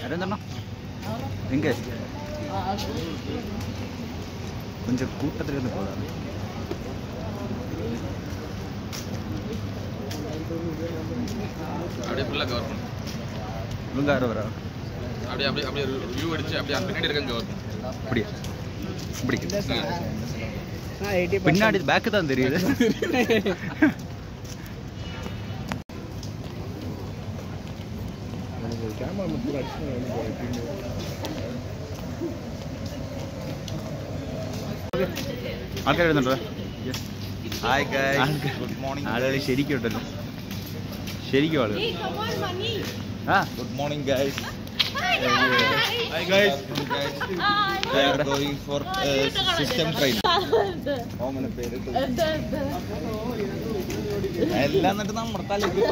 அரேந்தண்ணா எங்கே கொஞ்சம் கூட்டத்தில் இருந்து போகலாம். அப்படியே ஃபுல்லாக கவர் பண்ணும். ஒழுங்காக வரா அப்படியே அப்படியே அப்படியே வியூ அடிச்சு அப்படியே அந்த பின்னாடி இருக்க கவர் பண்ணும். அப்படியே இப்படி பின்னாடி பேக்கு தான் தெரியுது. ആൾക്കാർ എഴുതുന്നുണ്ടോ? Hi guys, good morning. ആളുകൾ ശരിക്കും ഉണ്ടല്ലോ, ശരിക്കും ആളുകൾ. ആ good morning guys. Hi guys. We are going for system train. ഓമന പേര് എല്ലാം എന്നിട്ട് നമ്മുടെ തലയ്ക്ക്